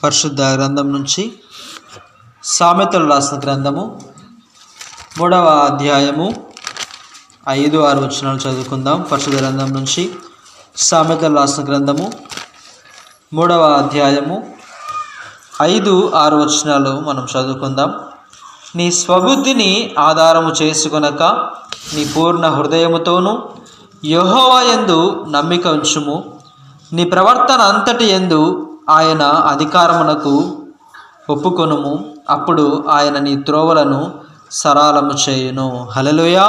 పరిశుద్ధ గ్రంథం నుంచి సామెతలు రాసిన గ్రంథము 3వ అధ్యాయము 5-6 వచనాలు చదువుకుందాం. పరిశుద్ధ గ్రంథం నుంచి సామెతలు రాసిన గ్రంథము 3వ అధ్యాయము 5-6 వచనాలు మనం చదువుకుందాం. నీ స్వబుద్ధిని ఆధారము చేసుకొనక నీ పూర్ణ హృదయముతోనూ యెహోవా యందు నమ్మిక ఉంచుము. నీ ప్రవర్తన అంతటి యందు ఆయన అధికారమునకు ఒప్పుకొనుము. అప్పుడు ఆయన నీ త్రోవలను సరళము చేయును. హల్లెలూయా.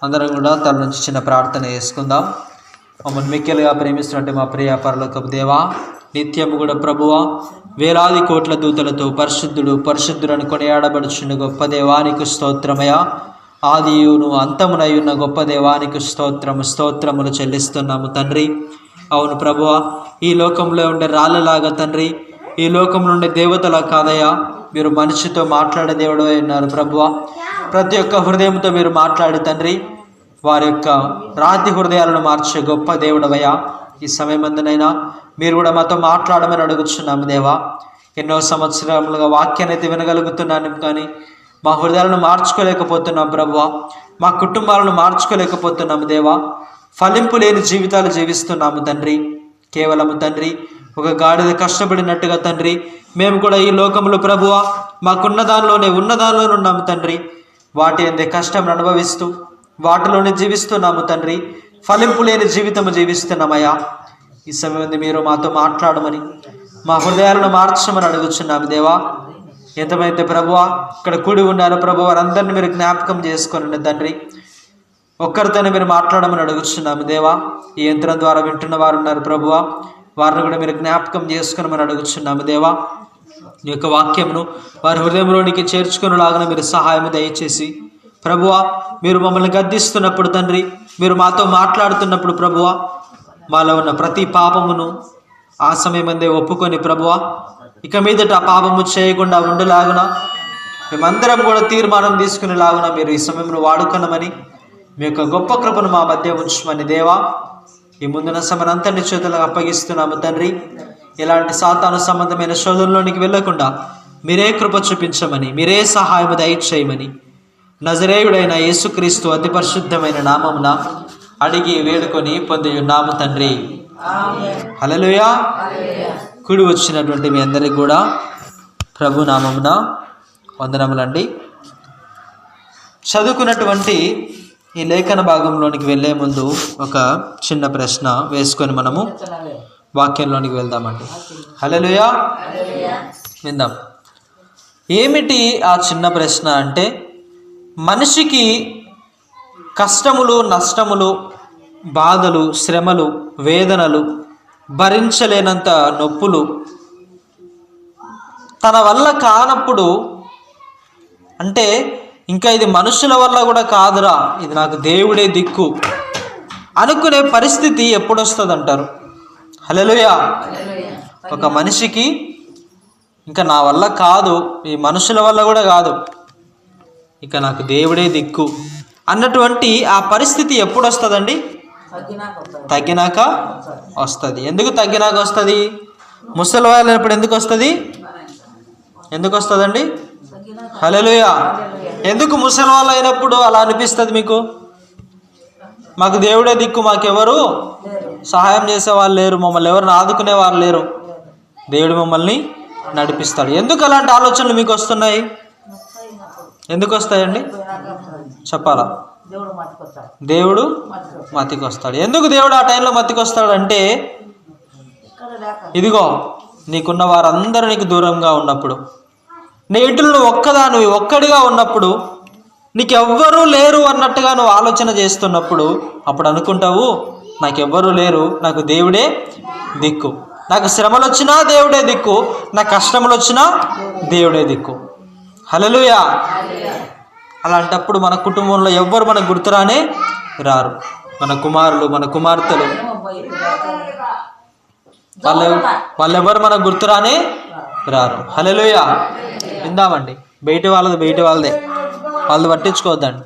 అందరం కూడా తల నుంచి చిన్న ప్రార్థన చేసుకుందాం. మమ్మల్ని మిక్కిలుగా ప్రేమిస్తున్నట్టు మా ప్రియ పరలోకపు దేవా, నిత్యము కూడా ప్రభువా, వేలాది కోట్ల దూతలతో పరిశుద్ధుడు పరిశుద్ధుడని కొనియాడబడుచున్న గొప్ప దేవానికి స్తోత్రమయ. ఆదియును అంతమునై ఉన్న గొప్ప దేవానికి స్తోత్రములు చెల్లిస్తున్నాము తండ్రి. అవును ప్రభువా, ఈ లోకంలో ఉండే రాళ్ళలాగా తండ్రి, ఈ లోకంలో ఉండే దేవతలా కాదయ్యా, మీరు మనిషితో మాట్లాడే దేవుడు ఉన్నారు ప్రభువా. ప్రతి ఒక్క హృదయంతో మీరు మాట్లాడి తండ్రి, వారి యొక్క రాతి హృదయాలను మార్చే గొప్ప దేవుడవయ్యా. ఈ సమయమందునైనా మీరు కూడా మాతో మాట్లాడమని అడుగుతున్నాము దేవా. ఎన్నో సంవత్సరములుగా వాక్యాన్ని అయితే వినగలుగుతున్నాను, కానీ మా హృదయాలను మార్చుకోలేకపోతున్నాం ప్రభువా. మా కుటుంబాలను మార్చుకోలేకపోతున్నాము దేవా. ఫలింపు లేని జీవితాలు జీవిస్తున్నాము తండ్రి. కేవలము తండ్రి ఒక గాడిద కష్టపడినట్టుగా తండ్రి మేము కూడా ఈ లోకంలో ప్రభువా మాకున్న దానిలోనే ఉన్నాము తండ్రి. వాటి అందే కష్టం అనుభవిస్తూ వాటిలోనే జీవిస్తున్నాము తండ్రి. ఫలింపు లేని జీవితము జీవిస్తున్నామయ్యా. ఈ సమయం మీరు మాతో మాట్లాడమని, మా హృదయాలను మార్చమని అడుగుచున్నాము దేవా. ఎంతమైతే ప్రభువా ఇక్కడ కూడి ఉన్నారో ప్రభు వారందరినీ మీరు జ్ఞాపకం చేసుకోనండి తండ్రి. ఒక్కరితోనే మీరు మాట్లాడమని అడుగుచున్నాము దేవా. ఈ యంత్రం ద్వారా వింటున్న వారు ఉన్నారు ప్రభువా, వారిని కూడా మీరు జ్ఞాపకం చేసుకుని అడుగుచున్నాము దేవా. ఈ యొక్క వాక్యమును వారి హృదయంలోనికి చేర్చుకునేలాగా మీరు సహాయం దయచేసి ప్రభువా, మీరు మమ్మల్ని గద్దిస్తున్నప్పుడు తండ్రి, మీరు మాతో మాట్లాడుతున్నప్పుడు ప్రభువా, మాలో ఉన్న ప్రతి పాపమును ఆ సమయమందే ఒప్పుకొని ప్రభువా, ఇక మీదట ఆ పాపము చేయకుండా ఉండేలాగున మేమందరం కూడా తీర్మానం తీసుకునేలాగున మీరు ఈ సమయంలో వాడుకున్నామని, మీ యొక్క గొప్ప కృపను మా మధ్య ఉంచమని దేవా, ఈ ముందున సమయంతటి చేతులకు అప్పగిస్తున్నాము తండ్రి. ఎలాంటి సాతాను సంబంధమైన శోధనలోనికి వెళ్లకుండా మీరే కృప చూపించమని, మీరే సహాయము దయచేయమని నజరేయుడైన యేసుక్రీస్తు అతి పరిశుద్ధమైన నామమున అడిగి వేడుకొని పొంది ఉన్నాము తండ్రి. హల్లెలూయా. కూడి వచ్చినటువంటి మీ అందరికి కూడా ప్రభు నామమున వందనములండి. చదువుకున్నటువంటి ఈ లేఖన భాగంలోనికి వెళ్ళే ముందు ఒక చిన్న ప్రశ్న వేసుకొని మనము వాక్యంలోనికి వెళ్దామండి. హల్లెలూయా. విందాం. ఏమిటి ఆ చిన్న ప్రశ్న అంటే, మనిషికి కష్టములు, నష్టములు, బాధలు, శ్రమలు, వేదనలు, భరించలేనంత నొప్పులు తన వల్ల కానప్పుడు, అంటే ఇంకా ఇది మనుషుల వల్ల కూడా కాదురా, ఇది నాకు దేవుడే దిక్కు అనుకునే పరిస్థితి ఎప్పుడు వస్తుంది అంటారు? హల్లెలూయా. ఒక మనిషికి ఇంకా నా వల్ల కాదు, ఈ మనుషుల వల్ల కూడా కాదు, ఇక నాకు దేవుడే దిక్కు అన్నటువంటి ఆ పరిస్థితి ఎప్పుడు వస్తుందండి? తగ్గినాక వస్తుంది. ఎందుకు తగ్గినాక వస్తుంది? ముసలి వాళ్ళప్పుడు ఎందుకు వస్తుంది? ఎందుకు వస్తుందండి? హల్లెలూయా. ఎందుకు ముసలి వాళ్ళు అయినప్పుడు అలా అనిపిస్తుంది మీకు? మాకు దేవుడే దిక్కు, మాకెవరు సహాయం చేసే వాళ్ళు లేరు, మమ్మల్ని ఎవరిని ఆదుకునే వాళ్ళు లేరు, దేవుడు మమ్మల్ని నడిపిస్తాడు. ఎందుకు అలాంటి ఆలోచనలు మీకు వస్తున్నాయి? ఎందుకు వస్తాయండి? చెప్పాలా? దేవుడు మతికి వస్తాడు. ఎందుకు దేవుడు ఆ టైంలో మతికి వస్తాడు అంటే, ఇదిగో నీకున్న వారందరూ నీకు దూరంగా ఉన్నప్పుడు, నీ ఇంట్లో నువ్వు ఒక్కడిగా ఉన్నప్పుడు, నీకెవ్వరూ లేరు అన్నట్టుగా నువ్వు ఆలోచన చేస్తున్నప్పుడు, అప్పుడు అనుకుంటావు నాకెవ్వరూ లేరు, నాకు దేవుడే దిక్కు. నాకు శ్రమలు వచ్చినా దేవుడే దిక్కు, నా కష్టములు వచ్చినా దేవుడే దిక్కు. హల్లెలూయా. అలాంటప్పుడు మన కుటుంబంలో ఎవ్వరు మనకు గుర్తురానే రారు. మన కుమారులు, మన కుమార్తెలు, వాళ్ళెవ్వరు మనకు గుర్తురానే రారు. హల్లెలూయా. విందామండి. బయటి వాళ్ళదే, వాళ్ళు పట్టించుకోవద్దండి.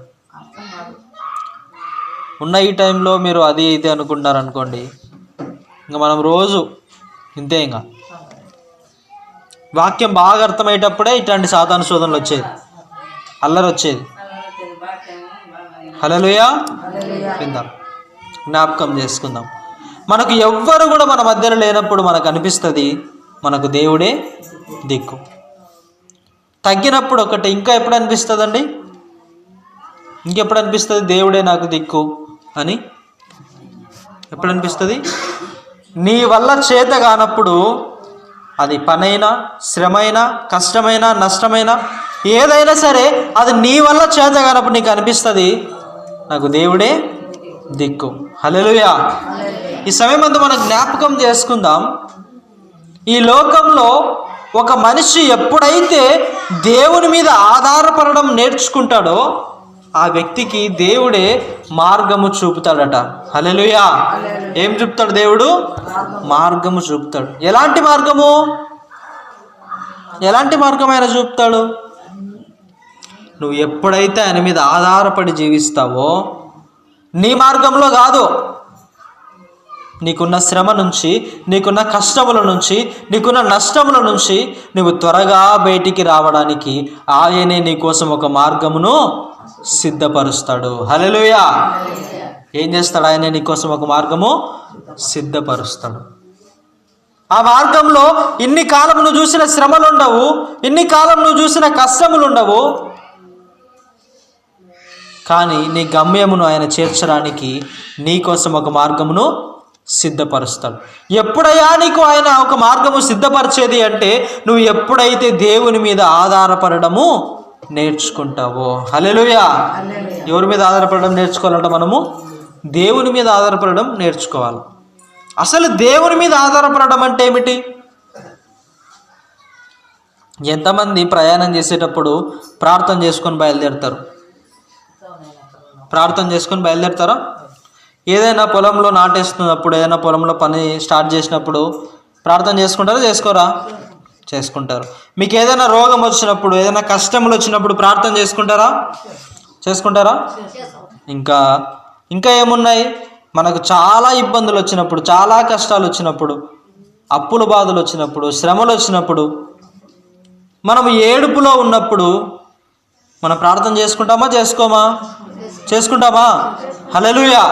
ఉన్న ఈ టైంలో మీరు అది ఇది అనుకుంటున్నారు అనుకోండి, ఇంకా మనం రోజు ఇంతే. ఇంకా వాక్యం బాగా అర్థమయ్యేటప్పుడే ఇట్లాంటి సాతాను శోధనలు వచ్చేది, అల్లరి వచ్చేది. హల్లెలూయా. విందాం, జ్ఞాపకం చేసుకుందాం. మనకు ఎవ్వరు కూడా మన మధ్యలో లేనప్పుడు మనకు అనిపిస్తుంది మనకు దేవుడే దిక్కు. తగ్గినప్పుడు ఒకటి, ఇంకా ఎప్పుడు అనిపిస్తుందండి? ఇంకెప్పుడు అనిపిస్తుంది దేవుడే నాకు దిక్కు అని? ఎప్పుడు అనిపిస్తుంది? నీ వల్ల చేత కానప్పుడు, అది పనైనా, శ్రమైనా, కష్టమైనా, నష్టమైనా, ఏదైనా సరే అది నీ వల్ల చేత కానప్పుడు నీకు అనిపిస్తుంది నాకు దేవుడే దిక్కు. హల్లెలూయా. ఈ సమయం అంతా మనం జ్ఞాపకం చేసుకుందాం. ఈ లోకంలో ఒక మనిషి ఎప్పుడైతే దేవుని మీద ఆధారపడడం నేర్చుకుంటాడో ఆ వ్యక్తికి దేవుడే మార్గము చూపుతాడట. హల్లెలూయా. ఏం చూపుతాడు దేవుడు? మార్గము చూపుతాడు. ఎలాంటి మార్గము? ఎలాంటి మార్గం ఆయన చూపుతాడు? నువ్వు ఎప్పుడైతే ఆయన మీద ఆధారపడి జీవిస్తావో, నీ మార్గంలో కాదు, నీకున్న శ్రమ నుంచి, నీకున్న కష్టముల నుంచి, నీకున్న నష్టముల నుంచి నువ్వు త్వరగా బయటికి రావడానికి ఆయనే నీ కోసం ఒక మార్గమును సిద్ధపరుస్తాడు. హల్లెలూయా. ఏం చేస్తాడు? ఆయనే నీ కోసం ఒక మార్గము సిద్ధపరుస్తాడు. ఆ మార్గంలో ఇన్ని కాలం నువ్వు చూసిన శ్రమలు ఉండవు, ఇన్ని కాలం నువ్వు చూసిన కష్టములు ఉండవు. కానీ నీ గమ్యమును ఆయన చేర్చడానికి నీ కోసం ఒక మార్గమును సిద్ధపరుస్తాడు. ఎప్పుడయ్యా నీకు ఆయన ఒక మార్గము సిద్ధపరిచేది అంటే, నువ్వు ఎప్పుడైతే దేవుని మీద ఆధారపడము నేర్చుకుంటావో. హల్లెలూయా. ఎవరి మీద ఆధారపడడం నేర్చుకోవాలంటే మనము దేవుని మీద ఆధారపడడం నేర్చుకోవాలి. అసలు దేవుని మీద ఆధారపడడం అంటే ఏమిటి? ఎంతమంది ప్రయాణం చేసేటప్పుడు ప్రార్థన చేసుకొని బయలుదేరుతారు? ప్రార్థన చేసుకొని బయలుదేరుతారా? ఏదైనా పొలంలో నాటేస్తున్నప్పుడు, ఏదైనా పొలంలో పని స్టార్ట్ చేసినప్పుడు ప్రార్థన చేసుకుంటారా? చేసుకోరా? చేసుకుంటారు. మీకు ఏదైనా రోగం వచ్చినప్పుడు, ఏదైనా కష్టములు వచ్చినప్పుడు ప్రార్థన చేసుకుంటారా? చేసుకుంటారా? ఇంకా ఏమున్నాయి? మనకు చాలా ఇబ్బందులు వచ్చినప్పుడు, చాలా కష్టాలు వచ్చినప్పుడు, అప్పుల బాధలు వచ్చినప్పుడు, శ్రమలు వచ్చినప్పుడు, మనం ఏడుపులో ఉన్నప్పుడు మనం ప్రార్థన చేసుకుంటామా? చేసుకుంటామా? హల్లెలూయా.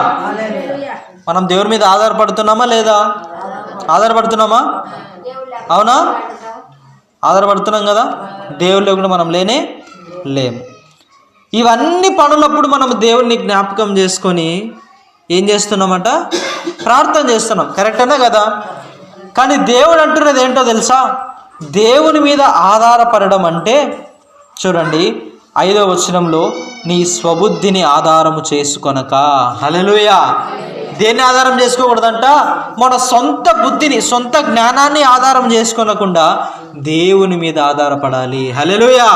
మనం దేవుని మీద ఆధారపడుతున్నామా లేదా? ఆధారపడుతున్నామా? అవునా? ఆధారపడుతున్నాం కదా. దేవుడు లేకుండా మనం లేము. ఇవన్నీ పనులప్పుడు మనం దేవుడిని జ్ఞాపకం చేసుకొని ఏం చేస్తున్నామట? ప్రార్థన చేస్తున్నాం. కరెక్టేనా కదా? కానీ దేవుడు అంటున్నది ఏంటో తెలుసా? దేవుని మీద ఆధారపడడం అంటే, చూడండి 5వ వచనంలో, నీ స్వబుద్ధిని ఆధారము చేసుకొనక. హల్లెలూయా. దేన్ని ఆధారం చేసుకోకూడదంట? మన సొంత బుద్ధిని, సొంత జ్ఞానాన్ని ఆధారం చేసుకోనకుండా దేవుని మీద ఆధారపడాలి. హల్లెలూయా.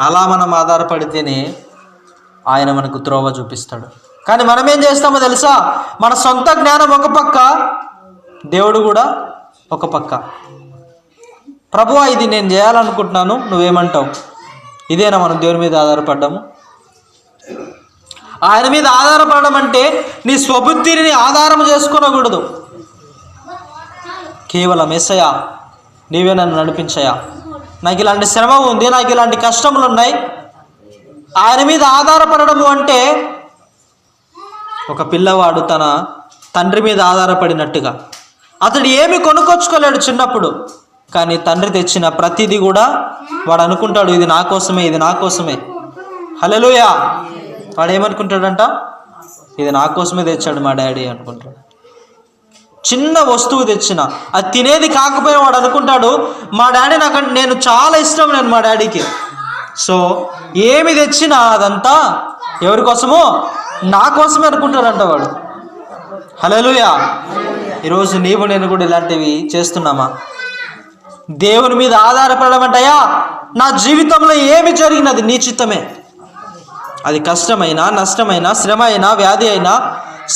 అలా మనం ఆధారపడితేనే ఆయన మనకు త్రోవ చూపిస్తాడు. కానీ మనం ఏం చేస్తామో తెలుసా? మన సొంత జ్ఞానం ఒక పక్క, దేవుడు కూడా ఒక పక్క. ప్రభువా, ఇది నేను చేయాలనుకుంటున్నాను, నువ్వేమంటావు? ఇదేనా మనం దేవుని మీద ఆధారపడ్డాము? ఆయన మీద ఆధారపడడం అంటే నీ స్వబుద్ధిని ఆధారం చేసుకోనకూడదు. కేవలం యేసయ్యా, నీవే నన్ను నడిపించయ్యా, నాకు ఇలాంటి శ్రమ ఉంది, నాకు ఇలాంటి కష్టములు ఉన్నాయి. ఆయన మీద ఆధారపడము అంటే ఒక పిల్లవాడు తన తండ్రి మీద ఆధారపడినట్టుగా. అతడు ఏమి కొనుక్కొచ్చుకోలేడు చిన్నప్పుడు, కానీ తండ్రి తెచ్చిన ప్రతిదీ కూడా వాడు అనుకుంటాడు ఇది నా కోసమే, ఇది నా కోసమే. హల్లెలూయా. వాడు ఏమనుకుంటాడంట? ఇది నా కోసమే తెచ్చాడు మా డాడీ అనుకుంటాడు. చిన్న వస్తువు తెచ్చిన, అది తినేది కాకపోయినా వాడు అనుకుంటాడు మా డాడీ నాకంటే, నేను చాలా ఇష్టం నేను మా డాడీకి. సో ఏమి తెచ్చినా అదంతా ఎవరి కోసమో? నా కోసమే అనుకుంటాడంట వాడు. హల్లెలూయా. ఈరోజు నీవు నేను కూడా ఇలాంటివి చేస్తున్నామా? దేవుని మీద ఆధారపడడం అంటయ్యా, నా జీవితంలో ఏమి జరిగినది నీ చిత్తమే. అది కష్టమైనా, నష్టమైనా, శ్రమ అయినా, వ్యాధి అయినా,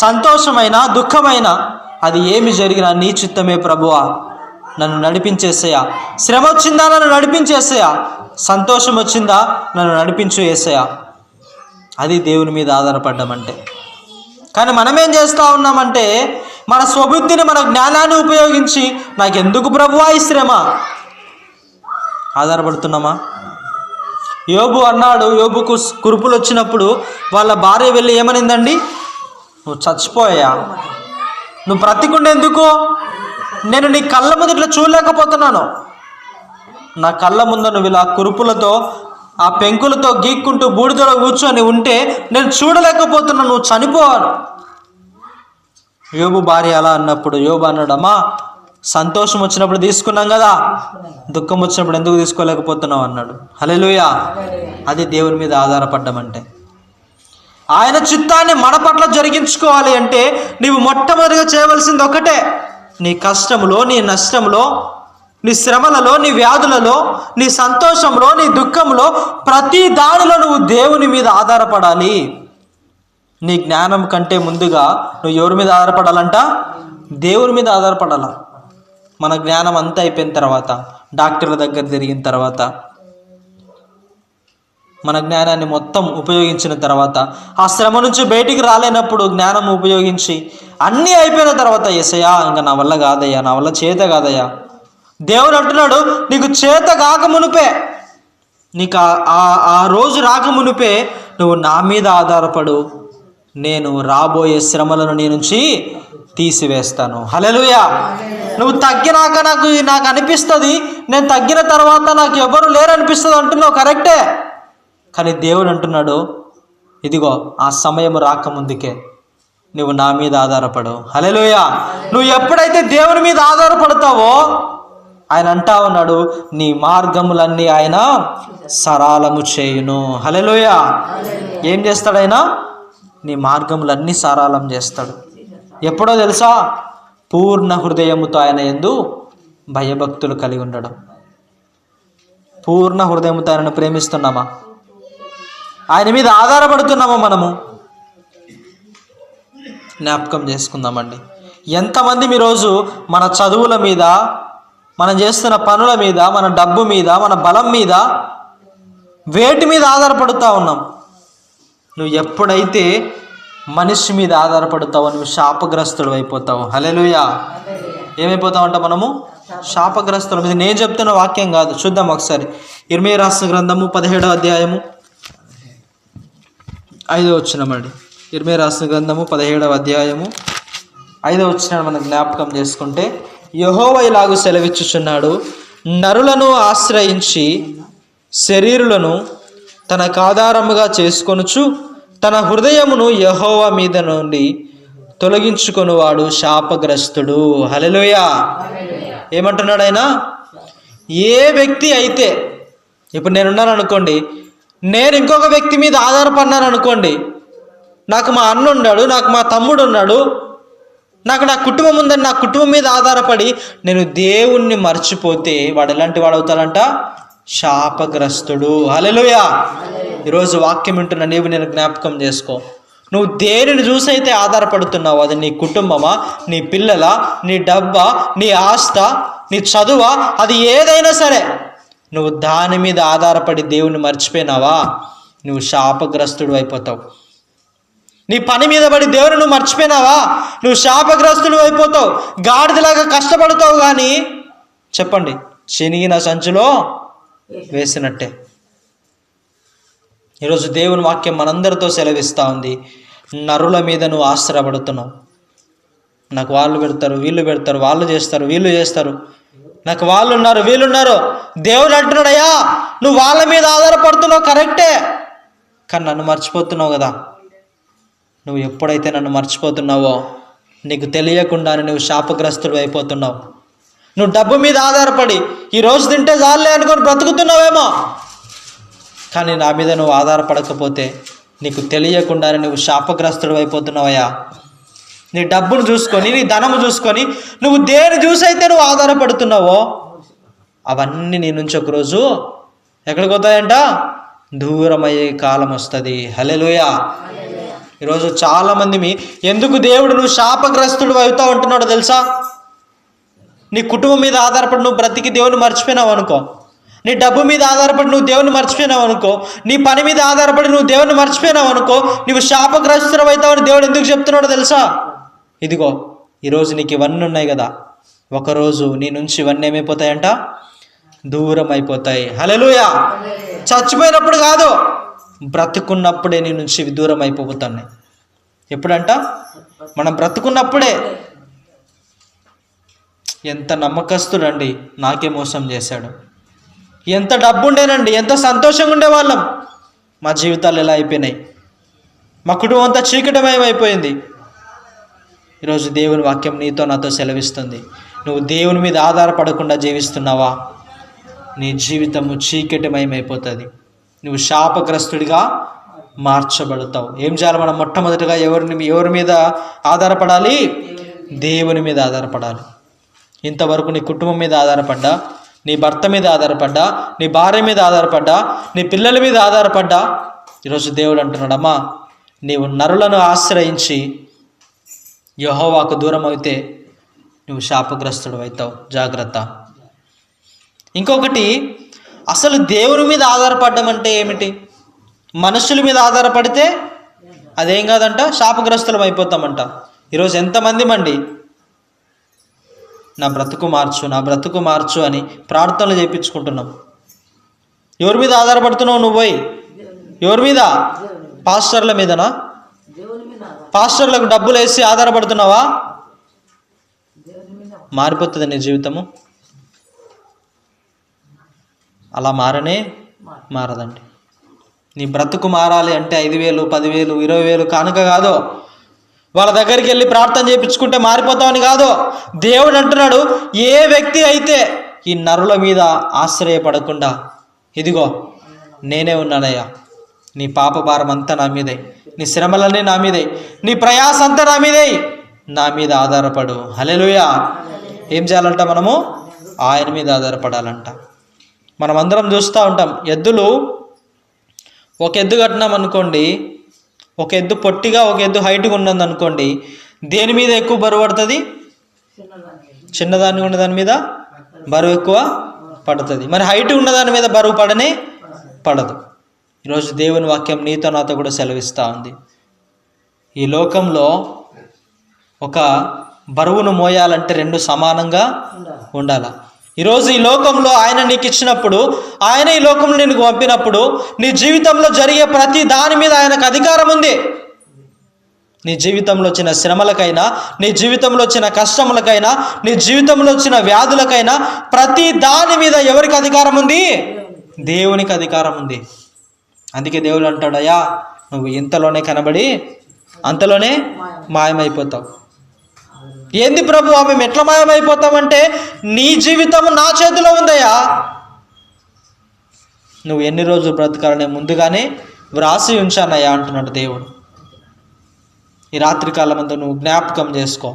సంతోషమైనా, దుఃఖమైనా, అది ఏమి జరిగినా నీ చిత్తమే ప్రభువా, నన్ను నడిపించేసేయా. శ్రమ వచ్చిందా? నన్ను నడిపించేసేయా. సంతోషం వచ్చిందా? నన్ను నడిపించు యేసయ్యా. అది దేవుని మీద ఆధారపడ్డం అంటే. కానీ మనం ఏం చేస్తూ ఉన్నామంటే, మన స్వబుద్ధిని, మన జ్ఞానాన్ని ఉపయోగించి నాకెందుకు ప్రభువా ఈ శ్రమ, ఆధారపడుతున్నామా? యోబు అన్నాడు, యోబుకు కురుపులు వచ్చినప్పుడు వాళ్ళ భార్య వెళ్ళి ఏమనిందండి? నువ్వు చచ్చిపోయా, నువ్వు బ్రతికుండేందుకు, నేను నీ కళ్ళ ముందు ఇట్లా చూడలేకపోతున్నాను, నా కళ్ళ ముందు నువ్వు ఇలా కురుపులతో ఆ పెంకులతో గీక్కుంటూ బూడిదలో కూర్చొని ఉంటే నేను చూడలేకపోతున్నాను, నువ్వు చనిపోవాలి. యోబు భార్య అలా అన్నప్పుడు యోబు అన్నాడు, అమ్మా సంతోషం వచ్చినప్పుడు తీసుకున్నాం కదా, దుఃఖం వచ్చినప్పుడు ఎందుకు తీసుకోలేకపోతున్నావు అన్నాడు. హల్లెలూయా. అది దేవుని మీద ఆధారపడ్డం అంటే. ఆయన చిత్తాన్ని మన పట్ల జరిగించుకోవాలి అంటే నీవు మొట్టమొదటిగా చేయవలసింది ఒకటే, నీ కష్టంలో, నీ నష్టంలో, నీ శ్రమలలో, నీ వ్యాధులలో, నీ సంతోషంలో, నీ దుఃఖంలో, ప్రతి దానిలో నువ్వు దేవుని మీద ఆధారపడాలి. నీ జ్ఞానం కంటే ముందుగా నువ్వు ఎవరి మీద ఆధారపడాలంట? దేవుని మీద ఆధారపడాల. మన జ్ఞానం అంతా అయిపోయిన తర్వాత, డాక్టర్ల దగ్గర తిరిగిన తర్వాత, మన జ్ఞానాన్ని మొత్తం ఉపయోగించిన తర్వాత, ఆ శ్రమ నుంచి బయటికి రాలేనప్పుడు జ్ఞానం ఉపయోగించి అన్నీ అయిపోయిన తర్వాత, యేసయ్యా ఇంకా నా వల్ల కాదయ్యా, నా వల్ల చేత కాదయ్యా. దేవుడు అంటున్నాడు, నీకు చేత కాకమునుపే, నీకు ఆ రోజు రాకమునుపే నువ్వు నా మీద ఆధారపడు, నేను రాబోయే శ్రమలను నీ నుంచి తీసివేస్తాను. హల్లెలూయా. నువ్వు తగ్గినాక నాకు అనిపిస్తుంది, నేను తగ్గిన తర్వాత నాకు ఎవరు లేరు అనిపిస్తుంది అంటున్నావు, కరెక్టే. కానీ దేవుడు అంటున్నాడు, ఇదిగో ఆ సమయం రాకముందుకే నువ్వు నా మీద ఆధారపడు. హల్లెలూయా. నువ్వు ఎప్పుడైతే దేవుని మీద ఆధారపడతావో ఆయన అంటా ఉన్నాడు, నీ మార్గములన్నీ ఆయన సరళము చేయును. హల్లెలూయా. ఏం చేస్తాడు ఆయన? నీ మార్గములన్నీ సరళం చేస్తాడు. ఎప్పుడో తెలుసా? పూర్ణ హృదయముతో ఆయన యందు భయభక్తులు కలిగి ఉండడం. పూర్ణ హృదయముతో ఆయనను ప్రేమిస్తున్నామా? ఆయన మీద ఆధారపడుతున్నామా మనము? జ్ఞాపకం చేసుకుందామండి. ఎంతమంది ఈరోజు మన చదువుల మీద, మనం చేస్తున్న పనుల మీద, మన డబ్బు మీద, మన బలం మీద, వేటి మీద ఆధారపడుతూ ఉన్నాం? నువ్వు ఎప్పుడైతే మనిషి మీద ఆధారపడతావో నువ్వు శాపగ్రస్తుడు అయిపోతావు. హల్లెలూయా. ఏమైపోతావు అంట మనము? శాపగ్రస్తులు. ఇది నేను చెప్తున్న వాక్యం కాదు. చూద్దాం ఒకసారి. ఇర్మీయా రాసిన గ్రంథము 17వ అధ్యాయము 5వ వచనం అండి. ఇర్మీయా రాసిన గ్రంథము 17వ అధ్యాయము 5వ వచనం మనం జ్ఞాపకం చేసుకుంటే, యెహోవా ఇలాగు సెలవిచ్చుచున్నాడు, నరులను ఆశ్రయించి శరీరులను తనకు ఆధారముగా చేసుకొనుచు తన హృదయమును యెహోవా మీద నుండి తొలగించుకొనువాడు శాపగ్రస్తుడు. హల్లెలూయా. ఏమంటున్నాడు ఆయన? ఏ వ్యక్తి అయితే, ఇప్పుడు నేనున్నాను అనుకోండి, నేను ఇంకొక వ్యక్తి మీద ఆధారపడినాను అనుకోండి, నాకు మా అన్న ఉన్నాడు, నాకు మా తమ్ముడు ఉన్నాడు, నాకు నా కుటుంబం ఉందని నా కుటుంబం మీద ఆధారపడి నేను దేవుణ్ణి మర్చిపోతే వాడు ఎలాంటి వాడు అవుతాడంట? శాపగ్రస్తుడు. హల్లెలూయా. ఈరోజు వాక్యం వింటున్న నీవు నేను జ్ఞాపకం చేసుకో, నువ్వు దేనిని చూసి అయితే ఆధారపడుతున్నావు, అది నీ కుటుంబమా, నీ పిల్లలా, నీ డబ్బా, నీ ఆస్త, నీ చదువా, అది ఏదైనా సరే, నువ్వు దాని మీద ఆధారపడి దేవుని మర్చిపోయినావా, నువ్వు శాపగ్రస్తుడు అయిపోతావు. నీ పని మీద పడి దేవుని నువ్వు మర్చిపోయినావా, నువ్వు శాపగ్రస్తుడు అయిపోతావు. గాడిదలాగా కష్టపడతావు కానీ చెప్పండి, చినిగిన సంచిలో వేసినట్టే. ఈరోజు దేవుని వాక్యం మనందరితో సెలవిస్తూ ఉంది, నరుల మీద నువ్వు ఆశ్రయపడుతున్నావు. నాకు వాళ్ళు పెడతారు, వీళ్ళు పెడతారు, వాళ్ళు చేస్తారు, వీళ్ళు చేస్తారు, నాకు వాళ్ళు ఉన్నారు, వీళ్ళున్నారు. దేవుడు అంటున్నాడయ్యా, నువ్వు వాళ్ళ మీద ఆధారపడుతున్నావు కరెక్టే, కానీ నన్ను మర్చిపోతున్నావు కదా. నువ్వు ఎప్పుడైతే నన్ను మర్చిపోతున్నావో నీకు తెలియకుండానే నువ్వు శాపగ్రస్తుడు అయిపోతున్నావు. నువ్వు డబ్బు మీద ఆధారపడి ఈరోజు తింటే చాలే అనుకొని బ్రతుకుతున్నావేమో, కానీ నా మీద నువ్వు ఆధారపడకపోతే నీకు తెలియకుండానే నువ్వు శాపగ్రస్తుడు అయిపోతున్నావయ్యా. నీ డబ్బును చూసుకొని, నీ ధనము చూసుకొని, నువ్వు దేని చూసి అయితే నువ్వు ఆధారపడుతున్నావో అవన్నీ నీ నుంచి ఒకరోజు ఎక్కడికి పోతాయంట? దూరమయ్యే కాలం వస్తుంది. హల్లెలూయా. ఈరోజు చాలామంది ఎందుకు దేవుడు నువ్వు శాపగ్రస్తుడు అవుతావు అంటున్నాడు తెలుసా? నీ కుటుంబం మీద ఆధారపడి నువ్వు బ్రతికి దేవుని మర్చిపోయినావు అనుకో, నీ డబ్బు మీద ఆధారపడి నువ్వు దేవుని మర్చిపోయినావు అనుకో, నీ పని మీద ఆధారపడి నువ్వు దేవుని మర్చిపోయినావు అనుకో, నువ్వు శాపగ్రస్తుడు అవుతావని దేవుడు ఎందుకు చెప్తున్నాడో తెలుసా? ఇదిగో ఈరోజు నీకు ఇవన్నీ ఉన్నాయి కదా, ఒకరోజు నీ నుంచి ఇవన్నీ ఏమైపోతాయంట? దూరం అయిపోతాయి. హల్లెలూయా. చచ్చిపోయినప్పుడు కాదు, బ్రతుకున్నప్పుడే నీ నుంచి దూరం అయిపోతున్నాయి. ఎప్పుడంట? మనం బ్రతుకున్నప్పుడే. ఎంత నమ్మకస్తుడండి, నాకే మోసం చేశాడు. ఎంత డబ్బు ఉండేనండి, ఎంత సంతోషంగా ఉండేవాళ్ళం, మా జీవితాలు ఎలా అయిపోయినాయి, మా కుటుంబం అంతా చీకటమయమైపోయింది. ఈరోజు దేవుని వాక్యం నీతో నాతో సెలవిస్తుంది, నువ్వు దేవుని మీద ఆధారపడకుండా జీవిస్తున్నావా, నీ జీవితము చీకటిమయమైపోతుంది, నువ్వు శాపగ్రస్తుడిగా మార్చబడతావు. ఏం చేయాలి మనం? మొట్టమొదటిగా ఎవరి మీద ఆధారపడాలి? దేవుని మీద ఆధారపడాలి. ఇంతవరకు నీ కుటుంబం మీద ఆధారపడ్డా, నీ భర్త మీద ఆధారపడ్డా, నీ భార్య మీద ఆధారపడ్డా, నీ పిల్లల మీద ఆధారపడ్డా, ఈరోజు దేవుడు అంటున్నాడు, అమ్మా నీవు నరులను ఆశ్రయించి యెహోవాకు దూరం అయితే నువ్వు శాపగ్రస్తుడు అవుతావు, జాగ్రత్త. ఇంకొకటి, అసలు దేవుని మీద ఆధారపడడం అంటే ఏమిటి? మనుషుల మీద ఆధారపడితే అదేం కాదంట, శాపగ్రస్తులం అయిపోతామంట. ఈరోజు ఎంతమంది మండి నా బ్రతుకు మార్చు, నా బ్రతుకు మార్చు అని ప్రార్థనలు చేయించుకుంటున్నాం. ఎవరి మీద ఆధారపడుతున్నావు నువ్వు? పోయి ఎవరి మీద? పాస్టర్ల మీదనా? పాస్టర్లకు డబ్బులు వేసి ఆధారపడుతున్నావా? మారిపోతుంది నీ జీవితము. అలా మారదండి. నీ బ్రతుకు మారాలి అంటే 5,000, 10,000, 20,000 కానుక కాదు, వాళ్ళ దగ్గరికి వెళ్ళి ప్రార్థన చేయించుకుంటే మారిపోతామని కాదు. దేవుడు అంటున్నాడు, ఏ వ్యక్తి అయితే ఈ నరుల మీద ఆశ్రయపడకుండా, ఇదిగో నేనే ఉన్నానయ్యా, నీ పాప భారం అంతా నా మీదే, నీ శ్రమలన్నీ నా మీదే, నీ ప్రయాస అంతా నా మీదే, నా మీద ఆధారపడు. హల్లెలూయా. ఏం చేయాలంట? మనము ఆయన మీద ఆధారపడాలంట. మనం అందరం చూస్తూ ఉంటాం, ఎద్దులు, ఒక ఎద్దు కట్టినాం అనుకోండి, ఒక ఎద్దు పొట్టిగా ఒక ఎద్దు హైట్గా ఉన్నది అనుకోండి, దేని మీద ఎక్కువ బరువు పడుతుంది? చిన్నదాన్ని ఉన్న దాని మీద బరువు ఎక్కువ పడుతుంది. మరి హైట్ ఉన్న దాని మీద బరువు పడదు. ఈరోజు దేవుని వాక్యం నీతో నాతో కూడా సెలవిస్తూ ఉంది, ఈ లోకంలో ఒక బరువును మోయాలంటే 2 సమానంగా ఉండాలి. ఈరోజు ఈ లోకంలో ఆయన నీకు ఇచ్చినప్పుడు, ఆయన ఈ లోకంలో నేను పంపినప్పుడు, నీ జీవితంలో జరిగే ప్రతి దాని మీద ఆయనకు అధికారం ఉంది. నీ జీవితంలో వచ్చిన శ్రమలకైనా, నీ జీవితంలో వచ్చిన కష్టములకైనా, నీ జీవితంలో వచ్చిన వ్యాధులకైనా, ప్రతి దాని మీద ఎవరికి అధికారం ఉంది? దేవునికి అధికారం ఉంది. అందుకే దేవుడు అంటాడయ్యా, నువ్వు ఇంతలోనే కనబడి అంతలోనే మాయమైపోతావు. ఏంది ప్రభు, మేము ఎట్లా మాయమైపోతామంటే, నీ జీవితం నా చేతిలో ఉందయ్యా, నువ్వు ఎన్ని రోజులు బ్రతకాలని ముందుగానే వ్రాసి ఉంచానయ్యా అంటున్నాడు దేవుడు. ఈ రాత్రికాలం అంతా నువ్వు జ్ఞాపకం చేసుకో,